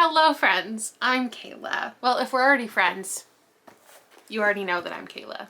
Hello friends, I'm Kayla. Well, if we're already friends, you already know that I'm Kayla.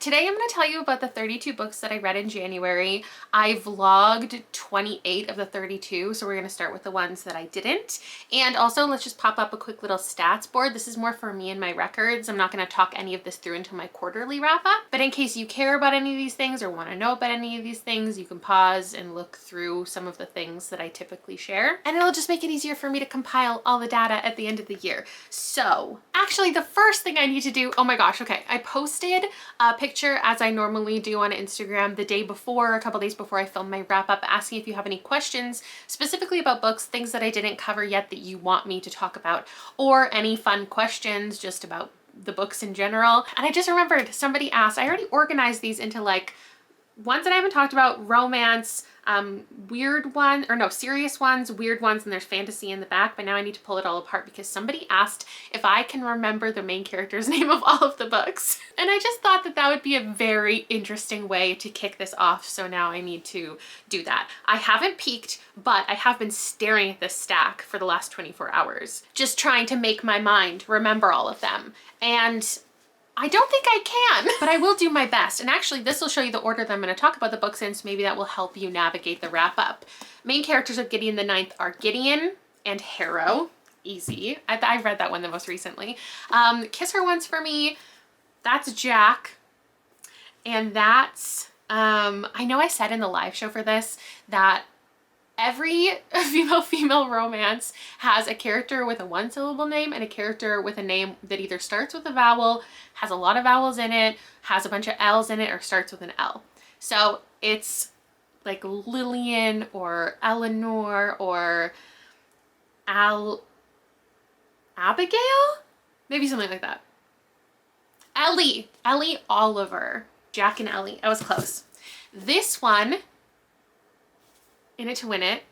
Today I'm going to tell you about the 32 books that I read in January. I vlogged 28 of the 32, so we're going to start with the ones that I didn't. And also let's just pop up a quick little stats board. This is more for me and my records. I'm not going to talk any of this through until my quarterly wrap up. But in case you care about any of these things or want to know about any of these things, you can pause and look through some of the things that I typically share. And it'll just make it easier for me to compile all the data at the end of the year. So actually the first thing I need to do, oh my gosh, okay. I posted a picture as I normally do on Instagram the day before, a couple days before I film my wrap up, asking if you have any questions specifically about books, things that I didn't cover yet that you want me to talk about, or any fun questions just about the books in general. And I just remembered somebody asked, I already organized these into like ones that I haven't talked about, romance, weird one, or no, serious ones, weird ones, and there's fantasy in the back, but now I need to pull it all apart because somebody asked if I can remember the main character's name of all of the books. And I just thought that that would be a very interesting way to kick this off, so now I need to do that. I haven't peeked, but I have been staring at this stack for the last 24 hours, just trying to make my mind remember all of them. And I don't think I can, but I will do my best. And actually this will show you the order that I'm going to talk about the books in, so maybe that will help you navigate the wrap up. Main characters of Gideon the Ninth are Gideon and Harrow. Easy. I read that one the most recently. Kiss Her Once for Me, that's Jack. And that's, I know I said in the live show for this that every female romance has a character with a one-syllable name and a character with a name that either starts with a vowel, has a lot of vowels in it, has a bunch of L's in it, or starts with an L. So it's like Lillian or Eleanor or Abigail? Maybe something like that. Ellie Oliver. Jack and Ellie. I was close. This one, In It to Win It,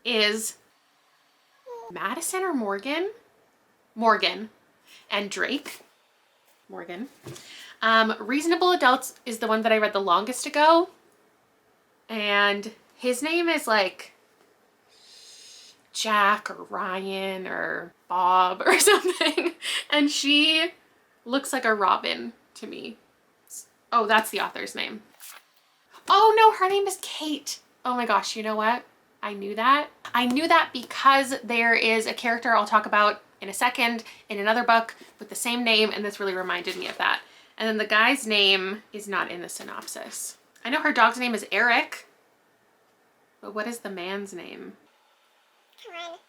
is Madison or Morgan? Morgan and Drake. Morgan. Reasonable Adults is the one that I read the longest ago. And his name is like Jack or Ryan or Bob or something. And she looks like a Robin to me. Oh, that's the author's name. Oh no, her name is Kate. Oh my gosh, you know what? I knew that. I knew that because there is a character I'll talk about in a second in another book with the same name, and this really reminded me of that. And then the guy's name is not in the synopsis. I know her dog's name is Eric, but what is the man's name?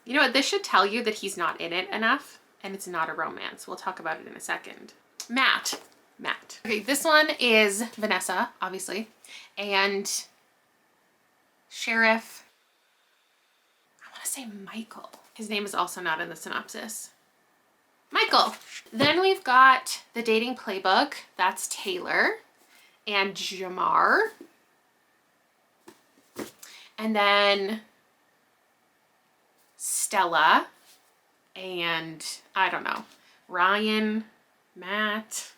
You know what? This should tell you that he's not in it enough, and it's not a romance. We'll talk about it in a second. Matt. Okay, this one is Vanessa, obviously, and Sheriff, I want to say Michael. His name is also not in the synopsis. Michael. Then we've got The Dating Playbook. That's Taylor and Jamar. And then Stella and, I don't know, Ryan, Matt,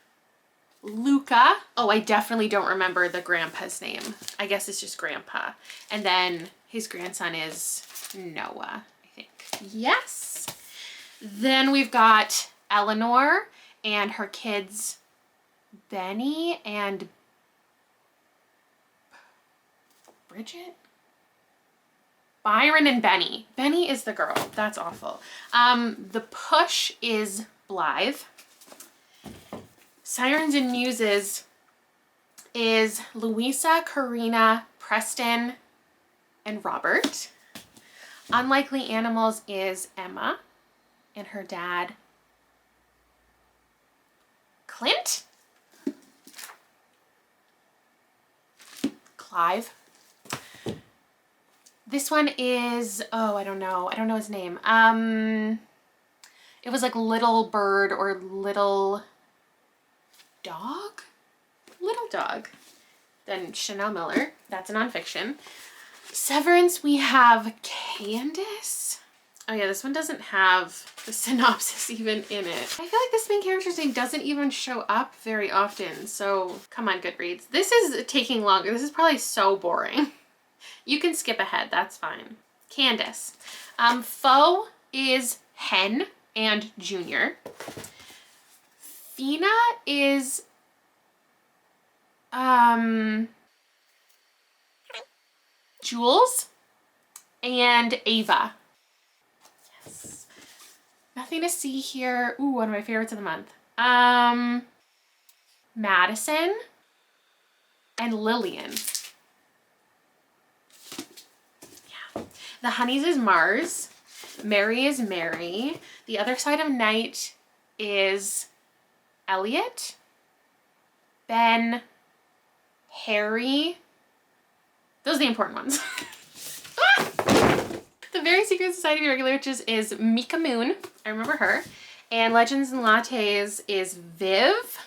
Luca. Oh, I definitely don't remember the grandpa's name. I guess it's just Grandpa. And then his grandson is Noah, I think. Yes. Then we've got Eleanor and her kids, Benny and Bridget? Byron and Benny. Benny is the girl. That's awful. The push is Blythe. Sirens and Muses is Louisa, Karina, Preston, and Robert. Unlikely Animals is Emma and her dad, Clint? Clive. This one is, oh, I don't know his name. It was like Little Bird or Little Dog? Little Dog. Then Chanel Miller, that's a nonfiction. Severance, we have Candace. Oh yeah, this one doesn't have the synopsis even in it. I feel like this main character's name doesn't even show up very often, so come on, Goodreads. This is taking longer. This is probably so boring. You can skip ahead, that's fine. Candace. Foe is Hen and Junior. Fina is Jules and Ava. Yes. Nothing to see here. Ooh, one of my favorites of the month. Madison and Lillian. Yeah. The Honeys is Mars. Mary is Mary. The Other Side of Night is Elliot, Ben, Harry. Those are the important ones. The Very Secret Society of Irregular Witches is Mika Moon. I remember her. And Legends and Lattes is Viv.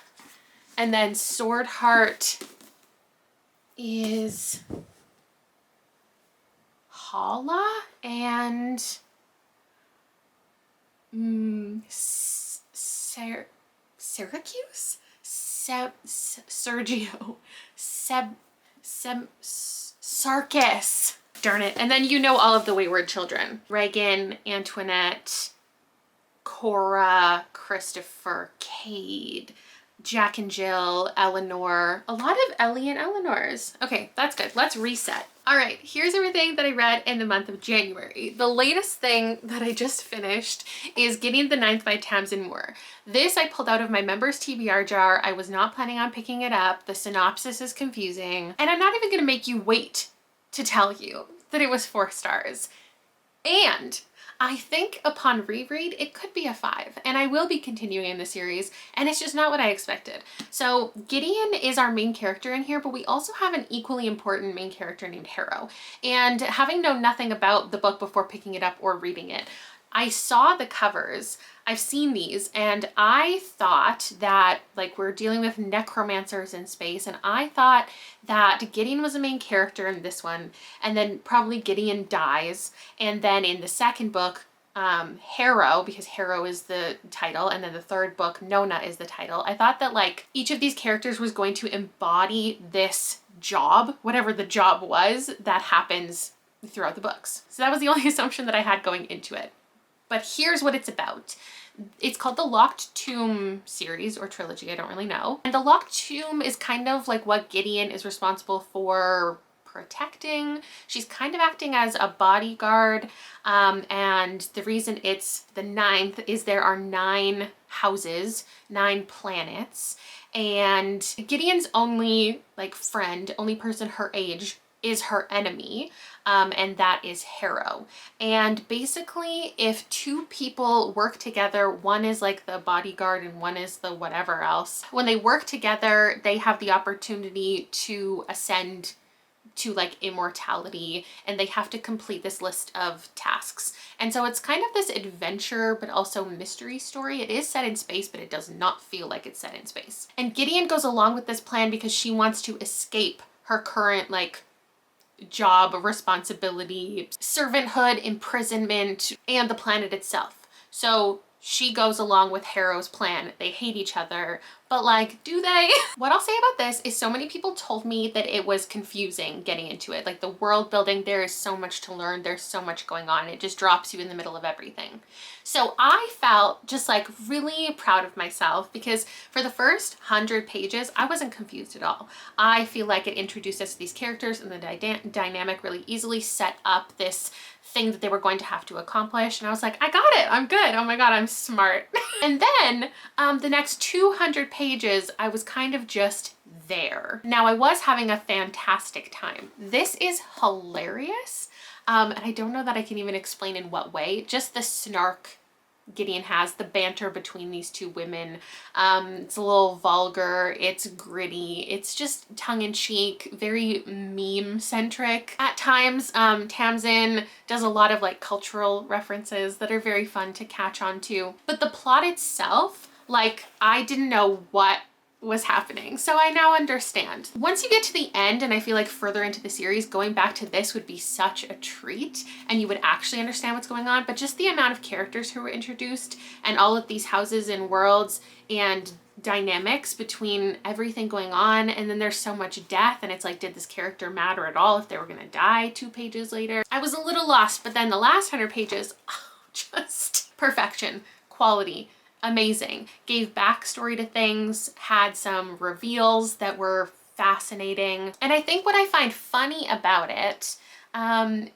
And then Sword Heart is Hala and Syracuse? Sergio. Sarkis. Darn it. And then you know all of the Wayward Children. Reagan, Antoinette, Cora, Christopher, Cade, Jack and Jill, Eleanor. A lot of Ellie and Eleanors. Okay, that's good. Let's reset. All right, here's everything that I read in the month of January. The latest thing that I just finished is Gideon the Ninth by Tamsin Moore. This I pulled out of my members TBR jar. I was not planning on picking it up. The synopsis is confusing. And I'm not even gonna make you wait to tell you that it was 4 stars. And I think upon reread, it could be a 5, and I will be continuing in the series, and it's just not what I expected. So Gideon is our main character in here, but we also have an equally important main character named Harrow. And having known nothing about the book before picking it up or reading it, I saw the covers, I've seen these, and I thought that, like, we're dealing with necromancers in space, and I thought that Gideon was the main character in this one, and then probably Gideon dies, and then in the second book, Harrow, because Harrow is the title, and then the third book, Nona, is the title. I thought that, like, each of these characters was going to embody this job, whatever the job was, that happens throughout the books. So that was the only assumption that I had going into it. But here's what it's about. It's called the Locked Tomb series or trilogy, I don't really know. And the Locked Tomb is kind of like what Gideon is responsible for protecting. She's kind of acting as a bodyguard. And the reason it's the 9th is there are 9 houses, 9 planets. And Gideon's only only person her age is her enemy, and that is Harrow. And basically, if 2 people work together, one is like the bodyguard and one is the whatever else, when they work together, they have the opportunity to ascend to like immortality, and they have to complete this list of tasks. And so it's kind of this adventure but also mystery story. It is set in space, but it does not feel like it's set in space. And Gideon goes along with this plan because she wants to escape her current like job, responsibility, servanthood, imprisonment, and the planet itself. So she goes along with Harrow's plan. They hate each other, but like, do they? What I'll say about this is so many people told me that it was confusing getting into it. Like the world building, there is so much to learn. There's so much going on. It just drops you in the middle of everything. So I felt just like really proud of myself because for the first 100 pages, I wasn't confused at all. I feel like it introduced us to these characters and the dynamic really easily set up this thing that they were going to have to accomplish. And I was like, I got it. I'm good. Oh my God, I'm smart. And then the next 200 pages, I was kind of just there. Now I was having a fantastic time. This is hilarious. And I don't know that I can even explain in what way, just the snark Gideon has, the banter between these 2 women. It's a little vulgar, it's gritty, it's just tongue-in-cheek, very meme-centric. At times, Tamsin does a lot of like cultural references that are very fun to catch on to. But the plot itself, like, I didn't know what was happening. So I now understand. Once you get to the end, and I feel like further into the series, going back to this would be such a treat and you would actually understand what's going on. But just the amount of characters who were introduced and all of these houses and worlds and dynamics between everything going on, and then there's so much death and it's like, did this character matter at all if they were gonna die 2 pages later? I was a little lost, but then the last 100 pages, Just perfection, quality, amazing. Gave backstory to things, had some reveals that were fascinating. And I think what I find funny about it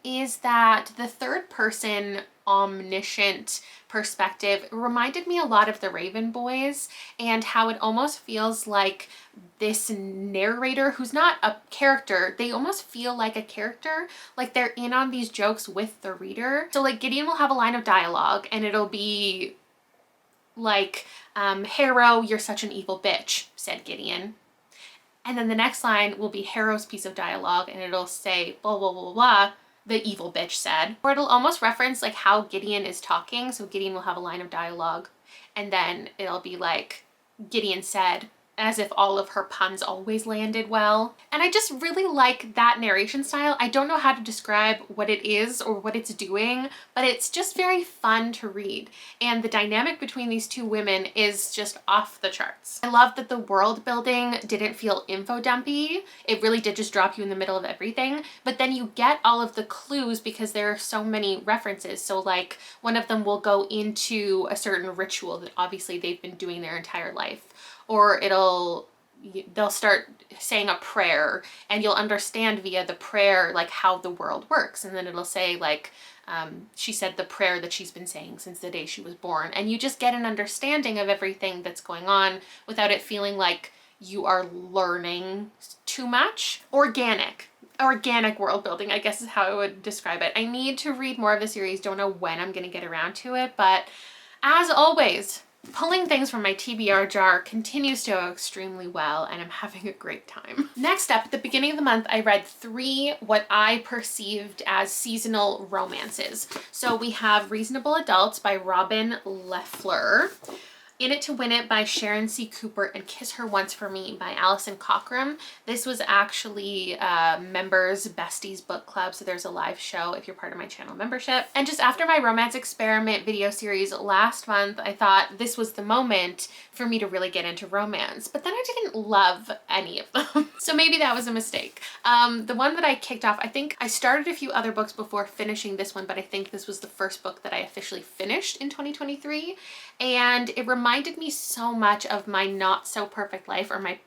is that the third person omniscient perspective reminded me a lot of the Raven Boys, and how it almost feels like this narrator who's not a character, they almost feel like a character, like they're in on these jokes with the reader. So like Gideon will have a line of dialogue and it'll be like, Harrow, you're such an evil bitch, said Gideon. And then the next line will be Harrow's piece of dialogue and it'll say blah, blah, blah, blah, the evil bitch said. Or it'll almost reference like how Gideon is talking. So Gideon will have a line of dialogue and then it'll be like, Gideon said, as if all of her puns always landed well. And I just really like that narration style. I don't know how to describe what it is or what it's doing, but it's just very fun to read. And the dynamic between these two women is just off the charts. I love that the world building didn't feel info dumpy. It really did just drop you in the middle of everything, but then you get all of the clues because there are so many references. So like one of them will go into a certain ritual that obviously they've been doing their entire life. Or they'll start saying a prayer and you'll understand via the prayer like how the world works. And then it'll say like, she said the prayer that she's been saying since the day she was born. And you just get an understanding of everything that's going on without it feeling like you are learning too much. Organic world building, I guess is how I would describe it. I need to read more of the series. Don't know when I'm going to get around to it, but as always, pulling things from my TBR jar continues to go extremely well and I'm having a great time. Next up, at the beginning of the month, I read 3 what I perceived as seasonal romances. So we have Reasonable Adults by Robin Leffler, In It to Win It by Sharon C. Cooper, and Kiss Her Once for Me by Alison Cockram. This was actually members besties book club, so there's a live show if you're part of my channel membership. And just after my romance experiment video series last month, I thought this was the moment for me to really get into romance, but then I didn't love any of them. So maybe that was a mistake. The one that I kicked off, I think I started a few other books before finishing this one, but I think this was the first book that I officially finished in 2023. And it reminded me so much of my Not So Perfect Life, or my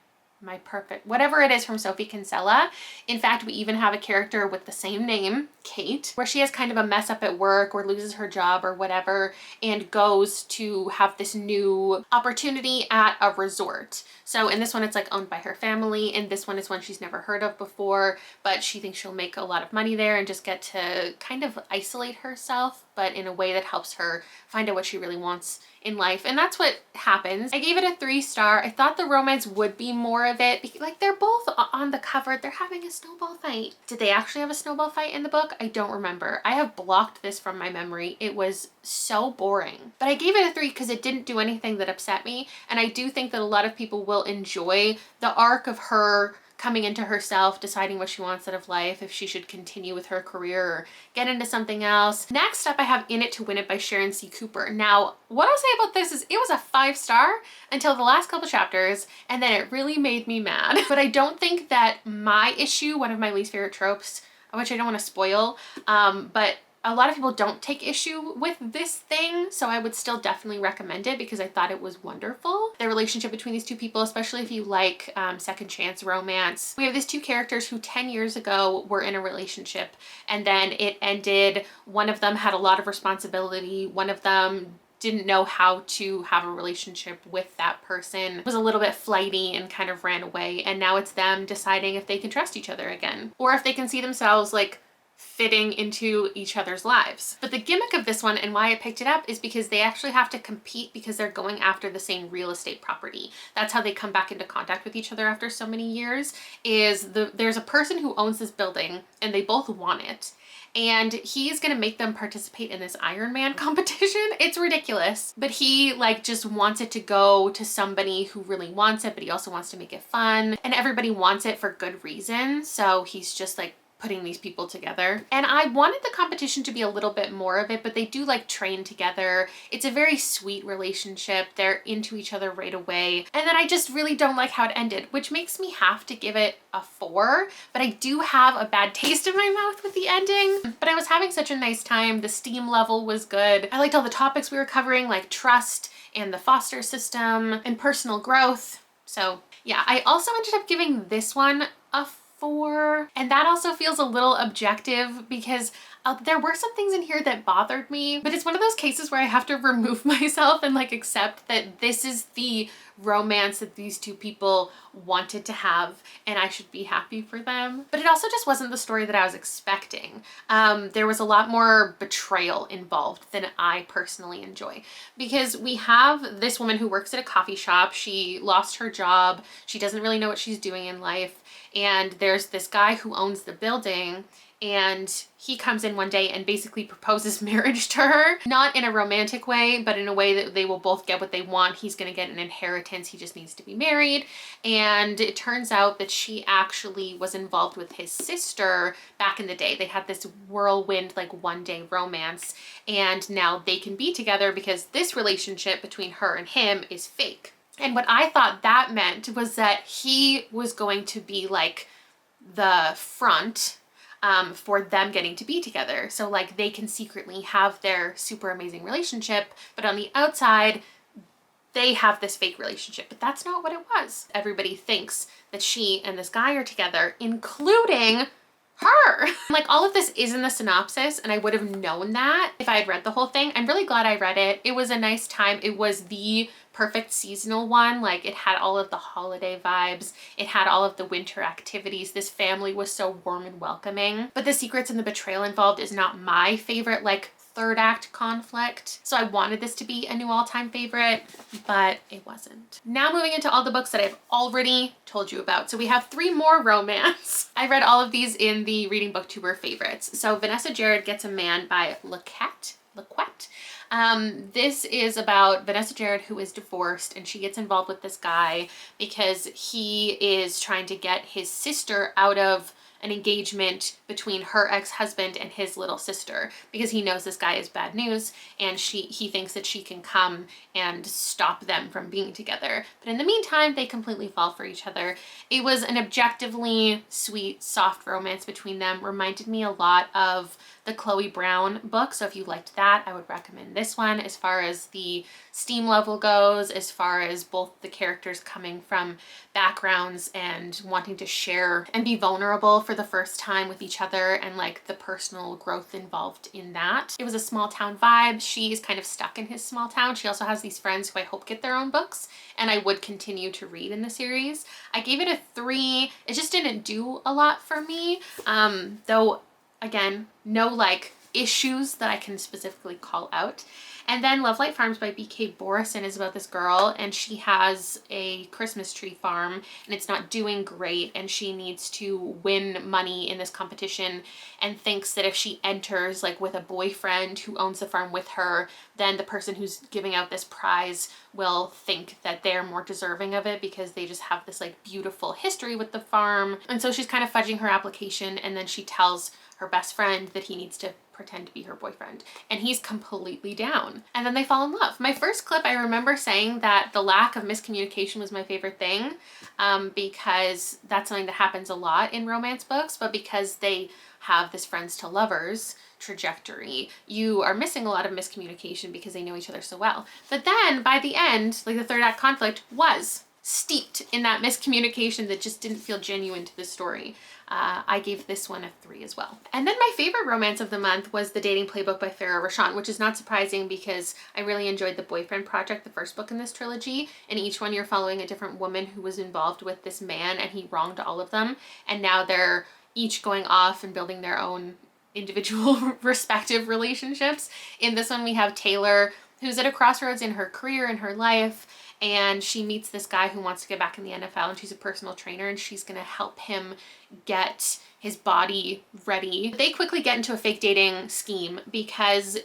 perfect, whatever it is, from Sophie Kinsella. In fact, we even have a character with the same name, Kate, where she has kind of a mess up at work or loses her job or whatever and goes to have this new opportunity at a resort. So in this one, it's like owned by her family, and this one is one she's never heard of before, but she thinks she'll make a lot of money there and just get to kind of isolate herself, but in a way that helps her find out what she really wants in life. And that's what happens. I gave it a 3-star. I thought the romance would be more of it. Like, they're both on the cover. They're having a snowball fight. Did they actually have a snowball fight in the book? I don't remember. I have blocked this from my memory. It was so boring. But I gave it a 3 because it didn't do anything that upset me. And I do think that a lot of people will enjoy the arc of her coming into herself, deciding what she wants out of life, if she should continue with her career or get into something else. Next up, I have In It to Win It by Sharon C. Cooper. Now, what I'll say about this is it was a 5-star until the last couple chapters, and then it really made me mad. But I don't think that my issue, one of my least favorite tropes, which I don't want to spoil, but a lot of people don't take issue with this thing, so I would still definitely recommend it because I thought it was wonderful. The relationship between these two people, especially if you like second chance romance. We have these 2 characters who 10 years ago were in a relationship and then it ended. One of them had a lot of responsibility. One of them didn't know how to have a relationship with that person, was a little bit flighty and kind of ran away. And now it's them deciding if they can trust each other again or if they can see themselves like fitting into each other's lives. But the gimmick of this one and why I picked it up is because they actually have to compete because they're going after the same real estate property. That's how they come back into contact with each other after so many years, is there's a person who owns this building and they both want it. And he's gonna make them participate in this Iron Man competition. It's ridiculous, but he like just wants it to go to somebody who really wants it, but he also wants to make it fun. And everybody wants it for good reason. So he's just like putting these people together. And I wanted the competition to be a little bit more of it, but they do like train together. It's a very sweet relationship. They're into each other right away. And then I just really don't like how it ended, which makes me have to give it a 4, but I do have a bad taste in my mouth with the ending. But I was having such a nice time. The steam level was good. I liked all the topics we were covering, like trust and the foster system and personal growth. So yeah, I also ended up giving this one a 4, and that also feels a little objective because there were some things in here that bothered me, but it's one of those cases where I have to remove myself and like accept that this is the romance that these two people wanted to have and I should be happy for them. But it also just wasn't the story that I was expecting. There was a lot more betrayal involved than I personally enjoy, because we have this woman who works at a coffee shop. She lost her job. She doesn't really know what she's doing in life. And there's this guy who owns the building, and he comes in one day and basically proposes marriage to her. Not in a romantic way, but in a way that they will both get what they want. He's gonna get an inheritance. He just needs to be married. And it turns out that she actually was involved with his sister back in the day. They had this whirlwind, like one-day romance, and now they can be together because this relationship between her and him is fake. And what I thought that meant was that he was going to be like the front for them getting to be together. So like they can secretly have their super amazing relationship, but on the outside, they have this fake relationship. But that's not what it was. Everybody thinks that she and this guy are together, including her. Like all of this is in the synopsis, and I would have known that if I had read the whole thing. I'm really glad I read it. It was a nice time. It was the perfect seasonal one. Like it had all of the holiday vibes. It had all of the winter activities. This family was so warm and welcoming. But the secrets and the betrayal involved is not my favorite, like third act conflict. So I wanted this to be a new all-time favorite, but it wasn't. Now moving into all the books that I've already told you about. So we have 3 more romance. I read all of these in the Reading Booktuber favorites. So Vanessa Jared Gets a Man by Laquette. This is about Vanessa Jared, who is divorced, and she gets involved with this guy because he is trying to get his sister out of an engagement between her ex-husband and his little sister, because he knows this guy is bad news, and he thinks that she can come and stop them from being together. But in the meantime, they completely fall for each other. It was an objectively sweet, soft romance between them. Reminded me a lot of the Chloe Brown book. So if you liked that, I would recommend this one as far as the steam level goes, as far as both the characters coming from backgrounds and wanting to share and be vulnerable for the first time with each other, and like the personal growth involved in that. It was a small town vibe. She is kind of stuck in his small town. She also has these friends who I hope get their own books, and I would continue to read in the series. I gave it a 3. It just didn't do a lot for me. Though again, no like issues that I can specifically call out. And then Love Light Farms by B.K. Borison is about this girl, and she has a Christmas tree farm and it's not doing great, and she needs to win money in this competition and thinks that if she enters like with a boyfriend who owns the farm with her, then the person who's giving out this prize will think that they're more deserving of it because they just have this like beautiful history with the farm. And so she's kind of fudging her application, and then she tells her best friend that he needs to pretend to be her boyfriend, and he's completely down, and then they fall in love. My first clip, I remember saying that the lack of miscommunication was my favorite thing, because that's something that happens a lot in romance books, but because they have this friends to lovers trajectory, you are missing a lot of miscommunication because they know each other so well. But then by the end, like the third act conflict was steeped in that miscommunication that just didn't feel genuine to the story. I gave this one a 3 as well. And then my favorite romance of the month was The Dating Playbook by Farrah Rashan, which is not surprising because I really enjoyed The Boyfriend Project, the first book in this trilogy. In each one, you're following a different woman who was involved with this man, and he wronged all of them. And now they're each going off and building their own individual respective relationships. In this one, we have Taylor, who's at a crossroads in her career and her life, and she meets this guy who wants to get back in the NFL, and she's a personal trainer, and she's gonna help him get his body ready. They quickly get into a fake dating scheme because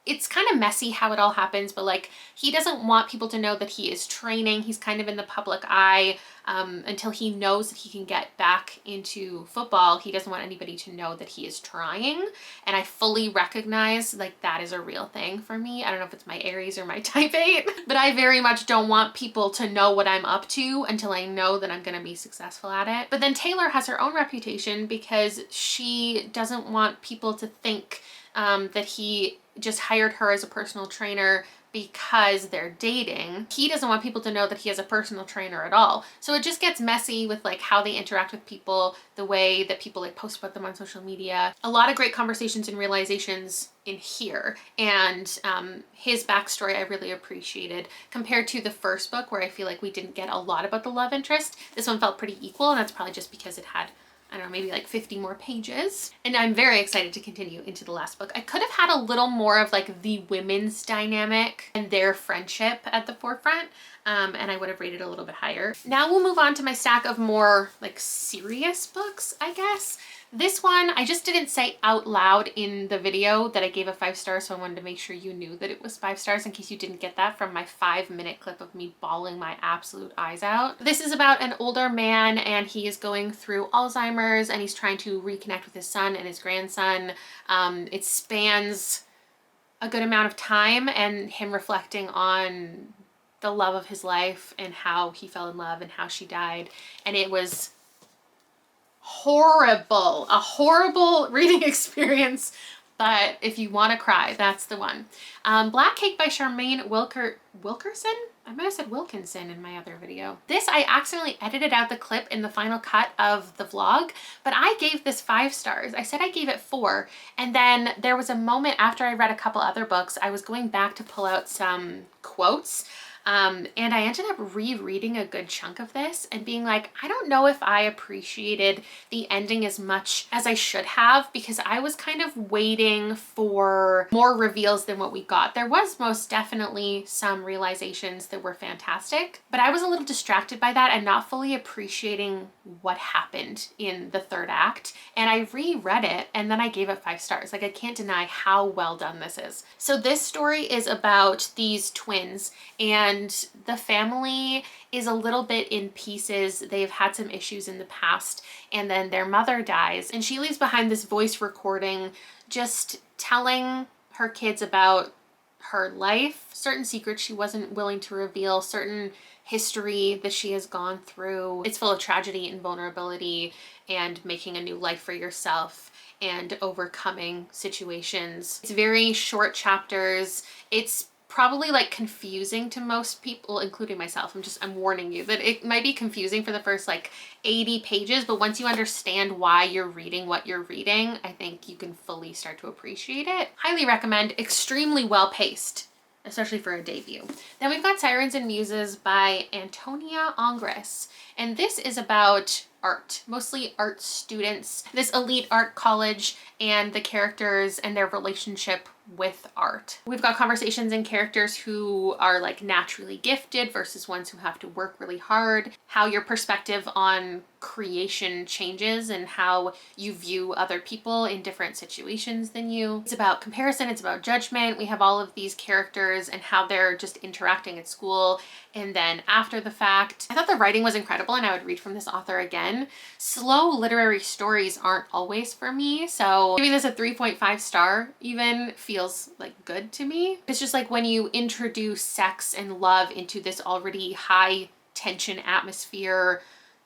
it's kind of messy how it all happens, but like he doesn't want people to know that he is training. He's kind of in the public eye until he knows that he can get back into football. He doesn't want anybody to know that he is trying. And I fully recognize like that is a real thing for me. I don't know if it's my Aries or my type 8, but I very much don't want people to know what I'm up to until I know that I'm going to be successful at it. But then Taylor has her own reputation because she doesn't want people to think that he just hired her as a personal trainer because they're dating. He doesn't want people to know that he has a personal trainer at all. So it just gets messy with like how they interact with people, the way that people like post about them on social media. A lot of great conversations and realizations in here. And his backstory I really appreciated compared to the first book where I feel like we didn't get a lot about the love interest. This one felt pretty equal, and that's probably just because it had, I don't know, maybe like 50 more pages. And I'm very excited to continue into the last book. I could have had a little more of like the women's dynamic and their friendship at the forefront, and I would have rated a little bit higher. Now we'll move on to my stack of more like serious books, I guess. This one, I just didn't say out loud in the video that I gave a 5 stars, so I wanted to make sure you knew that it was 5 stars in case you didn't get that from my 5-minute clip of me bawling my absolute eyes out. This is about an older man, and he is going through Alzheimer's, and he's trying to reconnect with his son and his grandson. It spans a good amount of time, and him reflecting on the love of his life and how he fell in love and how she died. And it was horrible, a horrible reading experience, but if you want to cry, that's the one. Black Cake by Charmaine Wilkerson? I might have said Wilkinson in my other video. This, I accidentally edited out the clip in the final cut of the vlog, but I gave this 5 stars. I said I gave it 4, and then there was a moment after I read a couple other books, I was going back to pull out some quotes, and I ended up rereading a good chunk of this and being like, I don't know if I appreciated the ending as much as I should have, because I was kind of waiting for more reveals than what we got. There was most definitely some realizations that were fantastic, but I was a little distracted by that and not fully appreciating what happened in the 3rd act. And I reread it and then I gave it 5 stars. Like, I can't deny how well done this is. So this story is about these twins, and the family is a little bit in pieces. They've had some issues in the past, and then their mother dies, and she leaves behind this voice recording just telling her kids about her life, certain secrets she wasn't willing to reveal, certain history that she has gone through. It's full of tragedy and vulnerability and making a new life for yourself and overcoming situations. It's very short chapters. It's probably like confusing to most people, including myself. I'm warning you that it might be confusing for the first like 80 pages, but once you understand why you're reading what you're reading, I think you can fully start to appreciate it. Highly recommend. Extremely well paced, especially for a debut. Then we've got Sirens and Muses by Antonia Ongres, and this is about art, mostly art students, this elite art college, and the characters and their relationship with art. We've got conversations and characters who are like naturally gifted versus ones who have to work really hard, how your perspective on creation changes and how you view other people in different situations than you. It's about comparison, it's about judgment. We have all of these characters and how they're just interacting at school and then after the fact. I thought the writing was incredible and I would read from this author again. Slow literary stories aren't always for me, so giving this a 3.5 star even feels like good to me. It's just like when you introduce sex and love into this already high tension atmosphere,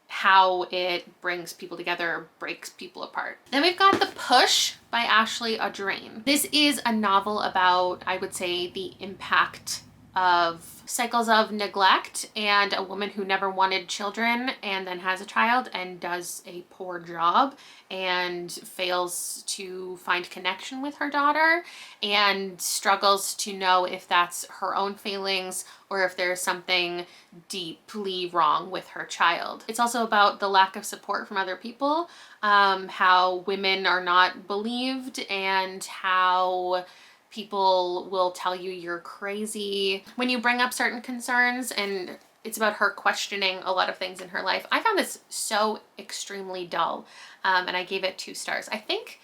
how it brings people together, breaks people apart. Then we've got The Push by Ashley Audrain. This is a novel about, I would say, the impact of cycles of neglect and a woman who never wanted children and then has a child and does a poor job and fails to find connection with her daughter and struggles to know if that's her own failings or if there's something deeply wrong with her child. It's also about the lack of support from other people, how women are not believed and how people will tell you you're crazy when you bring up certain concerns, and it's about her questioning a lot of things in her life. I found this so extremely dull, and I gave it 2 stars. I think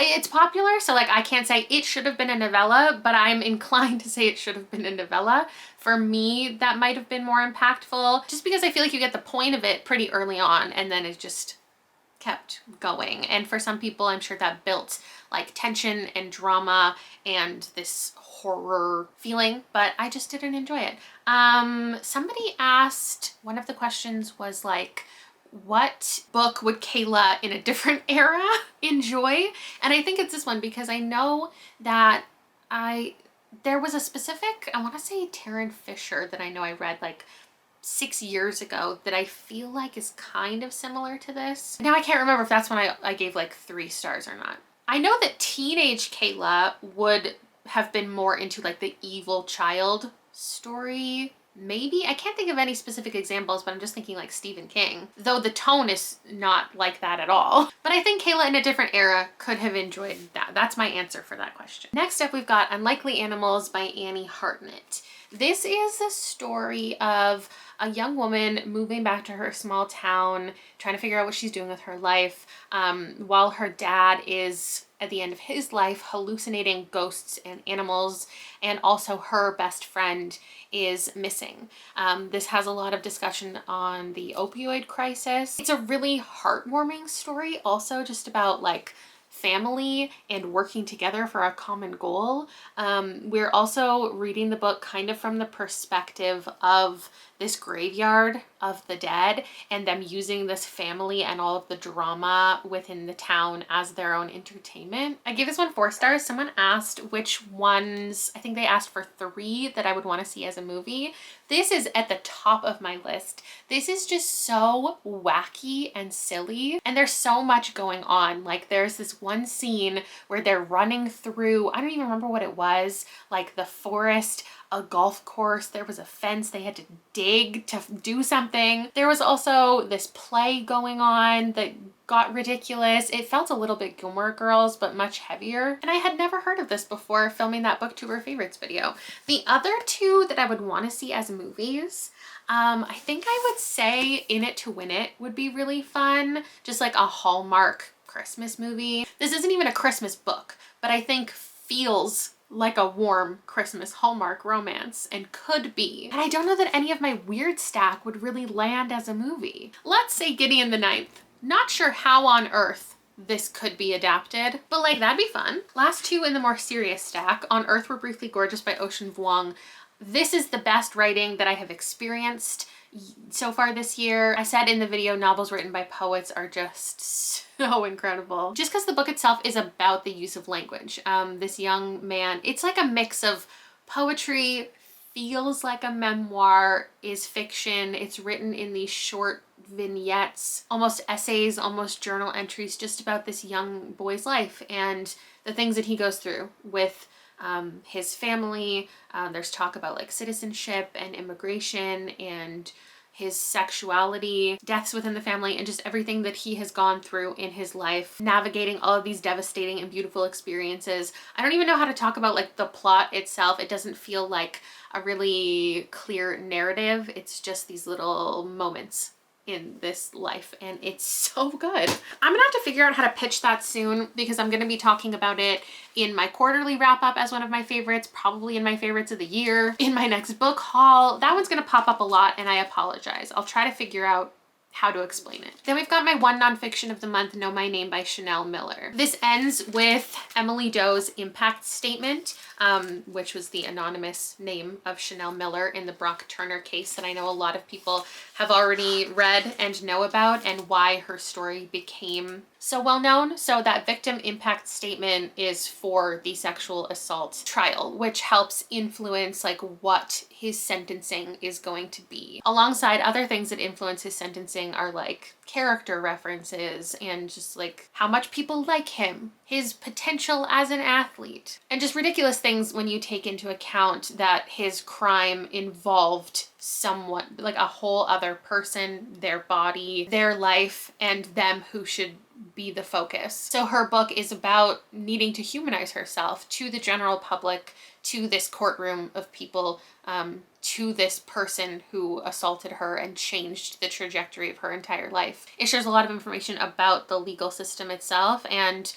It's popular, so like I can't say it should have been a novella, but I'm inclined to say it should have been a novella. For me, that might have been more impactful, just because I feel like you get the point of it pretty early on, and then it just kept going. And for some people, I'm sure that built like tension and drama and this horror feeling, but I just didn't enjoy it. Somebody asked, one of the questions was like, what book would Kayla in a different era enjoy? And I think it's this one, because I know that there was a specific, I want to say Tarryn Fisher, that I know I read like 6 years ago that I feel like is kind of similar to this. Now I can't remember if that's when I gave like 3 stars or not. I know that teenage Kayla would have been more into like the evil child story. Maybe, I can't think of any specific examples, but I'm just thinking like Stephen King, though the tone is not like that at all. But I think Kayla in a different era could have enjoyed that. That's my answer for that question. Next up, we've got Unlikely Animals by Annie Hartnett. This is a story of a young woman moving back to her small town, trying to figure out what she's doing with her life, while her dad is, at the end of his life, hallucinating ghosts and animals, and also her best friend is missing. This has a lot of discussion on the opioid crisis. It's a really heartwarming story, also just about like family and working together for a common goal. We're also reading the book kind of from the perspective of this graveyard of the dead and them using this family and all of the drama within the town as their own entertainment. I gave this one 4 stars. Someone asked which ones, I think they asked for 3 that I would want to see as a movie. This is at the top of my list. This is just so wacky and silly, and there's so much going on. Like there's this one scene where they're running through, I don't even remember what it was, like the forest, a golf course, there was a fence they had to dig to do something. There was also this play going on that got ridiculous. It felt a little bit Gilmore Girls, but much heavier. And I had never heard of this before filming that BookTuber favorites video. The other 2 that I would want to see as movies, I think I would say In It to Win It would be really fun. Just like a Hallmark Christmas movie. This isn't even a Christmas book, but I think feels like a warm Christmas Hallmark romance, and could be. And I don't know that any of my weird stack would really land as a movie. Let's say Gideon the Ninth. Not sure how on earth this could be adapted, but like that'd be fun. Last 2 in the more serious stack, On Earth We're Briefly Gorgeous by Ocean Vuong. This is the best writing that I have experienced so far this year. I said in the video, novels written by poets are just so incredible. Just because the book itself is about the use of language. This young man, it's like a mix of poetry, feels like a memoir, is fiction. It's written in these short vignettes, almost essays, almost journal entries, just about this young boy's life and the things that he goes through with his family. There's talk about like citizenship and immigration and his sexuality, deaths within the family, and just everything that he has gone through in his life, navigating all of these devastating and beautiful experiences. I don't even know how to talk about like the plot itself. It doesn't feel like a really clear narrative. It's just these little moments in this life, and it's so good. I'm gonna have to figure out how to pitch that soon, because I'm gonna be talking about it in my quarterly wrap up as one of my favorites, probably in my favorites of the year, in my next book haul. That one's gonna pop up a lot, and I apologize. I'll try to figure out how to explain it. Then we've got my one nonfiction of the month, Know My Name by Chanel Miller. This ends with Emily Doe's impact statement, which was the anonymous name of Chanel Miller in the Brock Turner case that I know a lot of people have already read and know about, and why her story became so well known. So that victim impact statement is for the sexual assault trial, which helps influence like what his sentencing is going to be. Alongside other things that influence his sentencing are like character references and just like how much people like him, his potential as an athlete, and just ridiculous things when you take into account that his crime involved someone, like a whole other person, their body, their life, and them who should be the focus. So her book is about needing to humanize herself to the general public, to this courtroom of people, to this person who assaulted her and changed the trajectory of her entire life. It shares a lot of information about the legal system itself and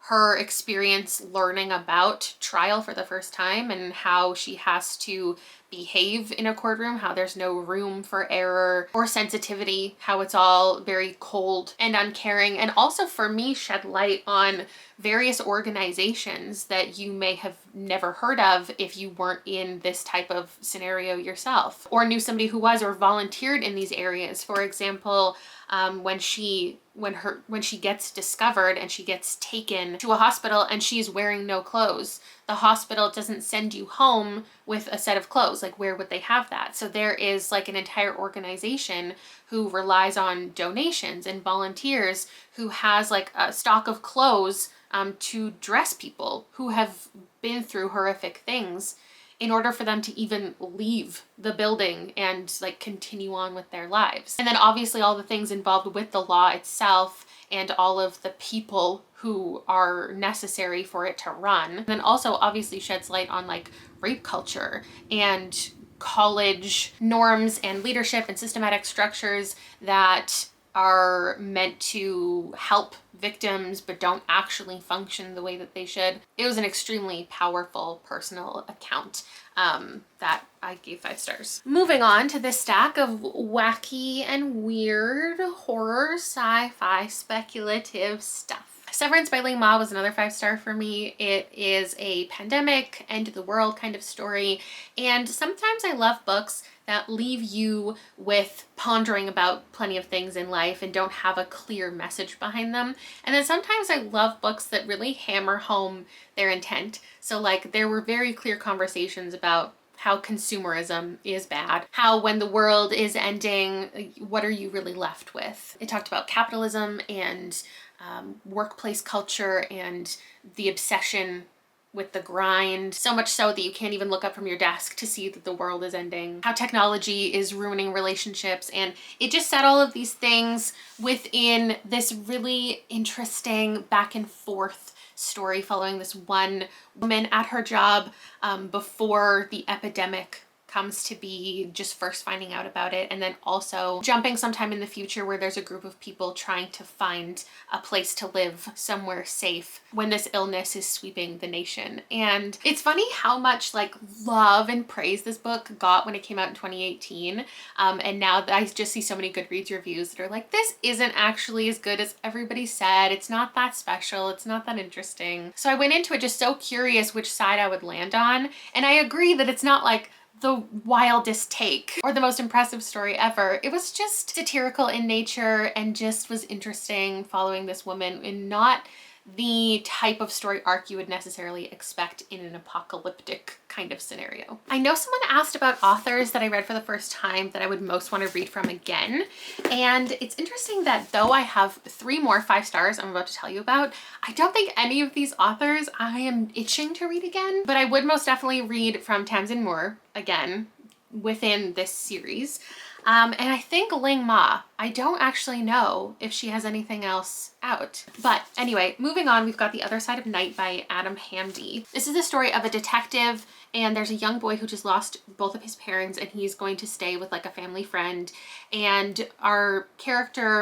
her experience learning about trial for the first time and how she has to behave in a courtroom, how there's no room for error or sensitivity, how it's all very cold and uncaring. And also for me, shed light on various organizations that you may have never heard of if you weren't in this type of scenario yourself, or knew somebody who was, or volunteered in these areas. For example, when she gets discovered and she gets taken to a hospital and she's wearing no clothes, the hospital doesn't send you home with a set of clothes. Like, where would they have that? So there is like an entire organization who relies on donations and volunteers, who has like a stock of clothes to dress people who have been through horrific things, in order for them to even leave the building and like continue on with their lives. And then obviously all the things involved with the law itself and all of the people who are necessary for it to run. And then also obviously sheds light on like rape culture and college norms and leadership and systematic structures that are meant to help victims but don't actually function the way that they should. It was an extremely powerful personal account that I gave 5 stars. Moving on to this stack of wacky and weird horror, sci-fi, speculative stuff. Severance by Ling Ma was another 5-star for me. It is a pandemic, end of the world kind of story. And sometimes I love books that leave you with pondering about plenty of things in life and don't have a clear message behind them. And then sometimes I love books that really hammer home their intent. So like, there were very clear conversations about how consumerism is bad, how when the world is ending, what are you really left with? It talked about capitalism and workplace culture and the obsession with the grind, so much so that you can't even look up from your desk to see that the world is ending, how technology is ruining relationships. And it just said all of these things within this really interesting back and forth story following this one woman at her job before the epidemic comes to be, just first finding out about it, and then also jumping sometime in the future where there's a group of people trying to find a place to live somewhere safe when this illness is sweeping the nation. And it's funny how much like love and praise this book got when it came out in 2018, and now that I just see so many Goodreads reviews that are like, this isn't actually as good as everybody said, it's not that special, it's not that interesting. So I went into it just so curious which side I would land on, and I agree that it's not like the wildest take or the most impressive story ever. It was just satirical in nature and just was interesting following this woman in not the type of story arc you would necessarily expect in an apocalyptic kind of scenario. I know someone asked about authors that I read for the first time that I would most want to read from again. And it's interesting that though I have 3 more 5 stars I'm about to tell you about, I don't think any of these authors I am itching to read again, but I would most definitely read from Tamsin Moore again within this series. And I think Ling Ma, I don't actually know if she has anything else out. But anyway, moving on, we've got The Other Side of Night by Adam Hamdy. This is the story of a detective, and there's a young boy who just lost both of his parents, and he's going to stay with like a family friend. And our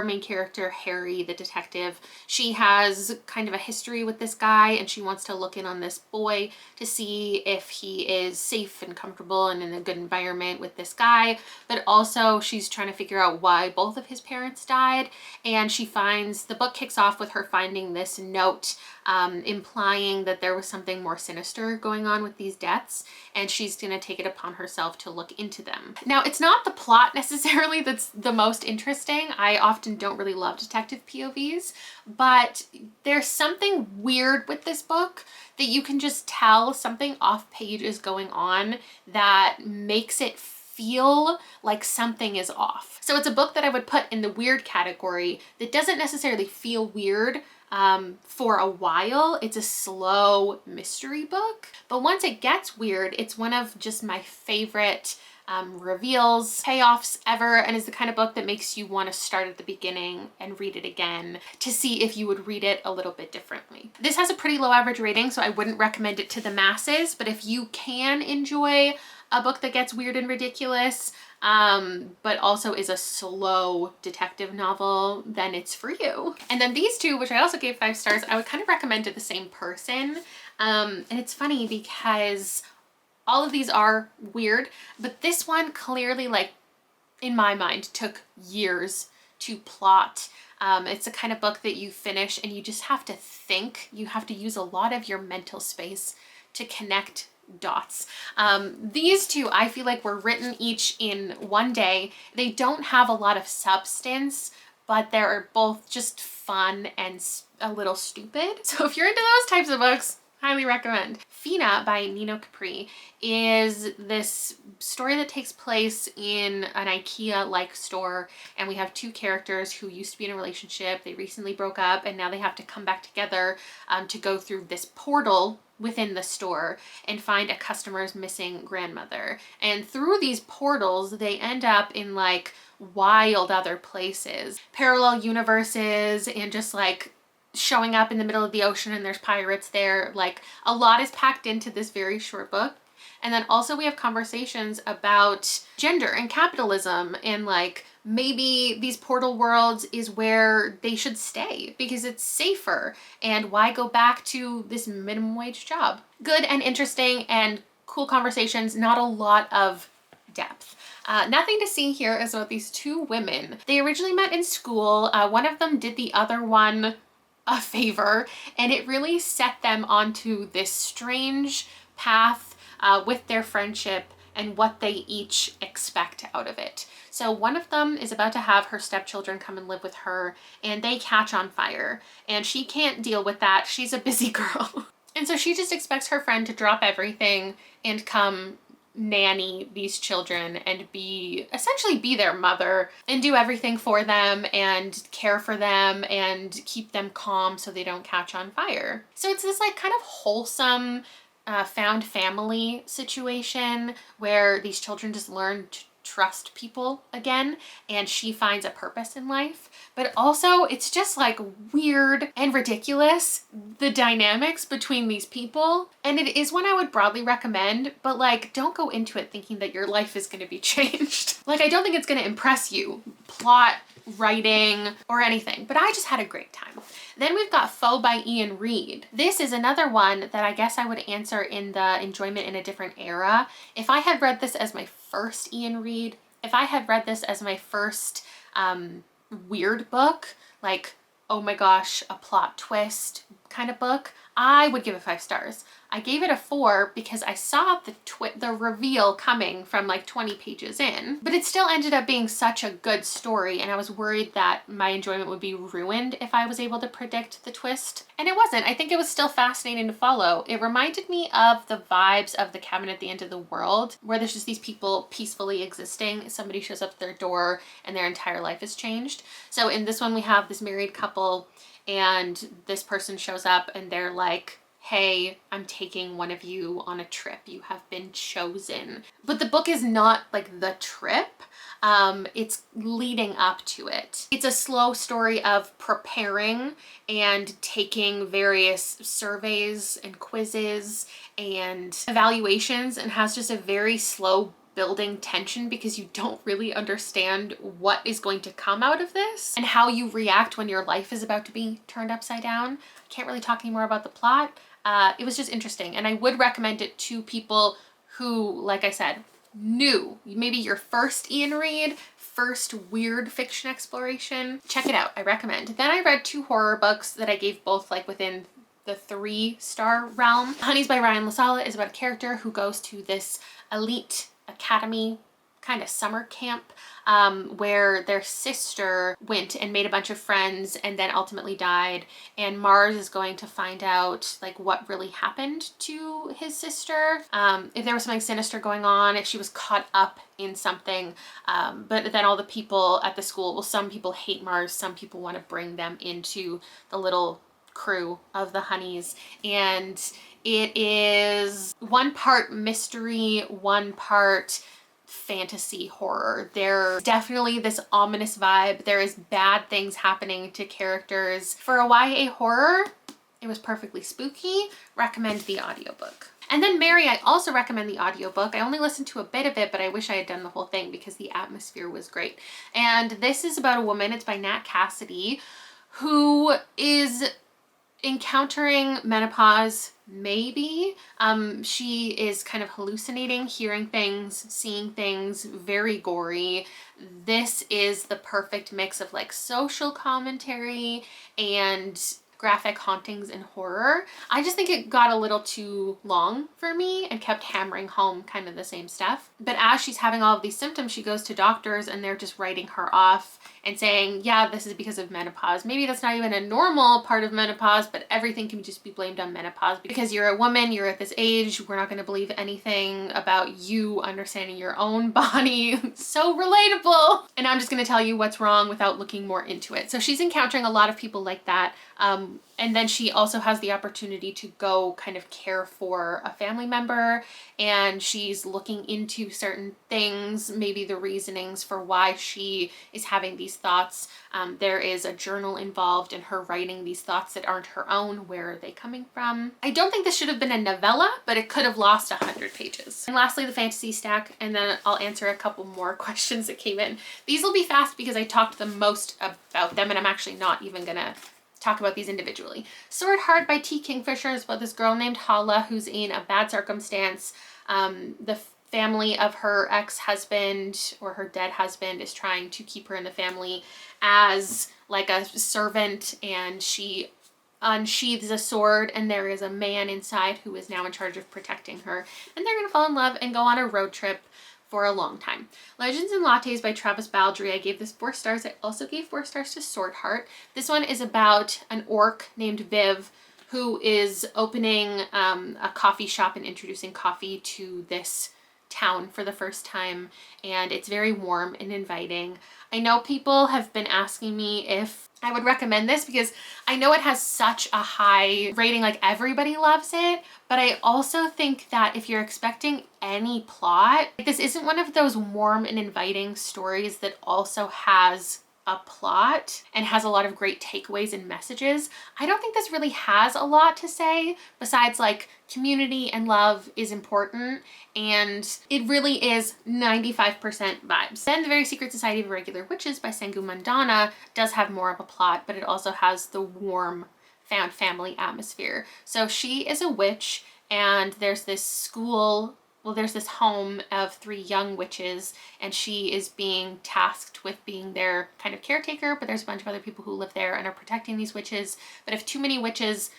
main character, Harry, the detective, she has kind of a history with this guy, and she wants to look in on this boy to see if he is safe and comfortable and in a good environment with this guy. But also she's trying to figure out why both of his parents died. And she finds, the book kicks off with her finding this note implying that there was something more sinister going on with these deaths, and she's gonna take it upon herself to look into them. Now, it's not the plot necessarily that's the most interesting. I often don't really love detective POVs, but there's something weird with this book that you can just tell something off page is going on that makes it feel like something is off. So it's a book that I would put in the weird category that doesn't necessarily feel weird for a while. It's a slow mystery book, but once it gets weird, it's one of just my favorite reveals, payoffs ever, and is the kind of book that makes you want to start at the beginning and read it again to see if you would read it a little bit differently. This has a pretty low average rating, so I wouldn't recommend it to the masses, but if you can enjoy a book that gets weird and ridiculous, but also is a slow detective novel, then it's for you. And then these two, which I also gave 5 stars, I would kind of recommend to the same person. And it's funny because all of these are weird, but this one clearly, like, in my mind, took years to plot. It's the kind of book that you finish and you just have to think. You have to use a lot of your mental space to connect dots. These two, I feel like, were written each in one day. They don't have a lot of substance, but they're both just fun and a little stupid. So if you're into those types of books, highly recommend. Fina by Nino Capri is this story that takes place in an IKEA-like store, and we have 2 characters who used to be in a relationship. They recently broke up and now they have to come back together to go through this portal within the store and find a customer's missing grandmother. And through these portals, they end up in like wild other places, parallel universes, and just like showing up in the middle of the ocean and there's pirates there. Like, a lot is packed into this very short book. And then also we have conversations about gender and capitalism, and like maybe these portal worlds is where they should stay because it's safer, and why go back to this minimum wage job. Good and interesting and cool conversations, not a lot of depth. Nothing to see here is about these 2 women. They originally met in school. One of them did the other one a favor, and it really set them onto this strange path with their friendship and what they each expect out of it. So one of them is about to have her stepchildren come and live with her, and they catch on fire, and she can't deal with that. She's a busy girl. And so she just expects her friend to drop everything and come nanny these children and essentially be their mother and do everything for them and care for them and keep them calm so they don't catch on fire. So it's this like kind of wholesome found family situation where these children just learn to trust people again, and she finds a purpose in life. But also it's just like weird and ridiculous, the dynamics between these people. And it is one I would broadly recommend, but like, don't go into it thinking that your life is going to be changed. Like, I don't think it's going to impress you, plot, writing, or anything, but I just had a great time. Then we've got Foe by Ian Reid. This is another one that I guess I would answer in the enjoyment in a different era. If I had read this as my first Ian Reid, if I had read this as my first weird book, like, oh my gosh, a plot twist kind of book, I would give it 5 stars. I gave it a 4 because I saw the reveal coming from like 20 pages in, but it still ended up being such a good story, and I was worried that my enjoyment would be ruined if I was able to predict the twist. And it wasn't. I think it was still fascinating to follow. It reminded me of the vibes of The Cabin at the End of the World, where there's just these people peacefully existing. Somebody shows up at their door and their entire life is changed. So in this one we have this married couple, and this person shows up and they're like, hey, I'm taking one of you on a trip. You have been chosen. But the book is not like the trip. It's leading up to it. It's a slow story of preparing and taking various surveys and quizzes and evaluations, and has just a very slow building tension because you don't really understand what is going to come out of this and how you react when your life is about to be turned upside down. I can't really talk anymore about the plot. It was just interesting, and I would recommend it to people who, like I said, new, maybe your first Ian Reid, first weird fiction exploration. Check it out, I recommend. Then I read 2 horror books that I gave both like within the 3-star realm. Honeys by Ryan LaSala is about a character who goes to this elite academy kind of summer camp where their sister went and made a bunch of friends and then ultimately died, and Mars is going to find out like what really happened to his sister, if there was something sinister going on, if she was caught up in something, but then all the people at the school, well, some people hate Mars, some people want to bring them into the little crew of the Honeys, and it is 1 part mystery, 1 part fantasy horror. There's definitely this ominous vibe. There is bad things happening to characters. For a YA horror, it was perfectly spooky. Recommend the audiobook. And then Mary, I also recommend the audiobook. I only listened to a bit of it, but I wish I had done the whole thing because the atmosphere was great. And this is about a woman, it's by Nat Cassidy, who is encountering menopause, maybe. She is kind of hallucinating, hearing things, seeing things, very gory. This is the perfect mix of like social commentary and graphic hauntings and horror. I just think it got a little too long for me and kept hammering home kind of the same stuff. But as she's having all of these symptoms, she goes to doctors and they're just writing her off and saying, yeah, this is because of menopause. Maybe that's not even a normal part of menopause, but everything can just be blamed on menopause because you're a woman, you're at this age, we're not going to believe anything about you understanding your own body. So relatable. And I'm just going to tell you what's wrong without looking more into it. So she's encountering a lot of people like that. And then she also has the opportunity to go kind of care for a family member, and she's looking into certain things, maybe the reasonings for why she is having these thoughts. There is a journal involved in her writing these thoughts that aren't her own. Where are they coming from? I don't think this should have been a novella, but it could have lost 100 pages. And lastly, the fantasy stack, and then I'll answer a couple more questions that came in. These will be fast because I talked the most about them, and I'm actually not even gonna talk about these individually. Sword Heart by T. Kingfisher is about this girl named Hala who's in a bad circumstance. The family of her ex-husband, or her dead husband, is trying to keep her in the family as like a servant, and she unsheathes a sword and there is a man inside who is now in charge of protecting her, and they're gonna fall in love and go on a road trip for a long time. Legends and Lattes by Travis Baldry. I gave this 4 stars. I also gave 4 stars to Sword Heart. This one is about an orc named Viv who is opening a coffee shop and introducing coffee to this town for the first time, and it's very warm and inviting. I know people have been asking me if I would recommend this because I know it has such a high rating, like everybody loves it, but I also think that if you're expecting any plot, this isn't one of those warm and inviting stories that also has a plot and has a lot of great takeaways and messages. I don't think this really has a lot to say besides like community and love is important, and it really is 95% vibes. Then The Very Secret Society of Irregular Witches by Sangu Mandana does have more of a plot, but it also has the warm found family atmosphere. So she is a witch, and there's this school, well, there's this home of 3 young witches, and she is being tasked with being their kind of caretaker, but there's a bunch of other people who live there and are protecting these witches. But if too many witches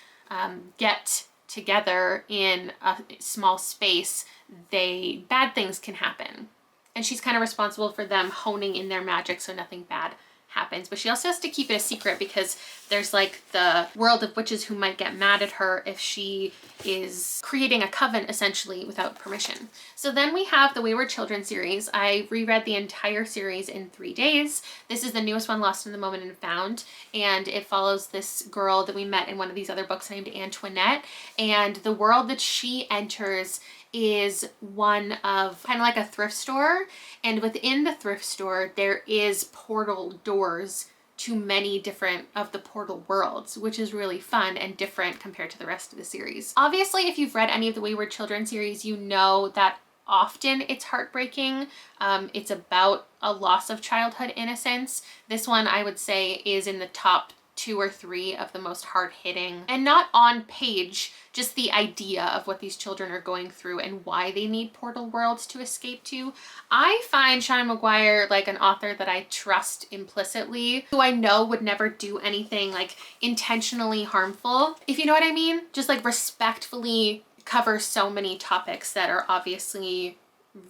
get together in a small space, bad things can happen. And she's kind of responsible for them honing in their magic so nothing bad happens. But she also has to keep it a secret because there's like the world of witches who might get mad at her if she is creating a coven essentially without permission. So then we have the Wayward Children series. I reread the entire series in 3 days. This is the newest one, Lost in the Moment and Found, and it follows this girl that we met in one of these other books named Antoinette, and the world that she enters is one of kind of like a thrift store, and within the thrift store there is portal doors to many different of the portal worlds, which is really fun and different compared to the rest of the series. Obviously, if you've read any of the Wayward Children series, you know that often it's heartbreaking. It's about a loss of childhood innocence. This one I would say is in the top 2 or 3 of the most hard-hitting, and not on page, just the idea of what these children are going through and why they need portal worlds to escape to. I find Seanan McGuire like an author that I trust implicitly, who I know would never do anything like intentionally harmful, if you know what I mean. Just like respectfully covers so many topics that are obviously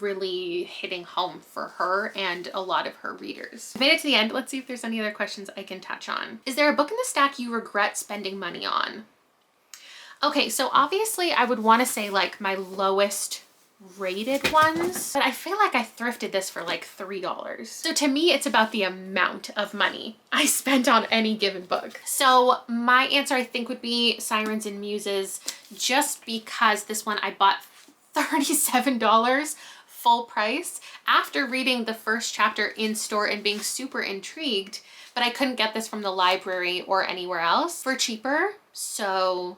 really hitting home for her and a lot of her readers. Made it to the end. Let's see if there's any other questions I can touch on. Is there a book in the stack you regret spending money on? Okay, so obviously I would want to say like my lowest rated ones, but I feel like I thrifted this for like $3. So to me, it's about the amount of money I spent on any given book. So my answer I think would be Sirens and Muses, just because this one I bought $37 full price after reading the first chapter in store and being super intrigued, but I couldn't get this from the library or anywhere else for cheaper. So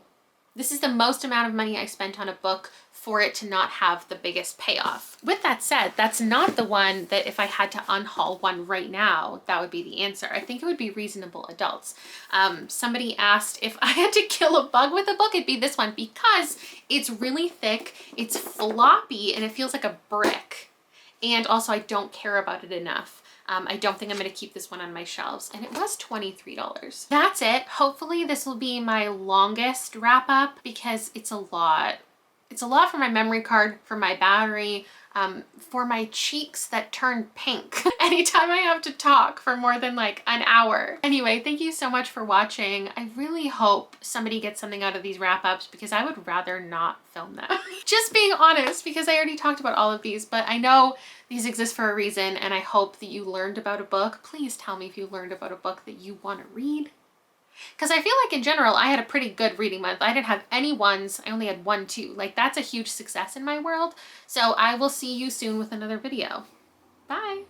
this is the most amount of money I spent on a book for it to not have the biggest payoff. With that said, that's not the one that if I had to unhaul one right now, that would be the answer. I think it would be Reasonable Adults. Somebody asked if I had to kill a bug with a book, it'd be this one because it's really thick, it's floppy, and it feels like a brick. And also I don't care about it enough. I don't think I'm going to keep this one on my shelves, and it was $23. That's it. Hopefully this will be my longest wrap up because it's a lot. It's a lot for my memory card, for my battery, for my cheeks that turn pink anytime I have to talk for more than like an hour. Anyway, thank you so much for watching. I really hope somebody gets something out of these wrap-ups because I would rather not film them. Just being honest, because I already talked about all of these, but I know these exist for a reason, and I hope that you learned about a book. Please tell me if you learned about a book that you want to read. Because I feel like in general, I had a pretty good reading month. I didn't have any ones. I only had 1, 2. Like, that's a huge success in my world. So I will see you soon with another video. Bye.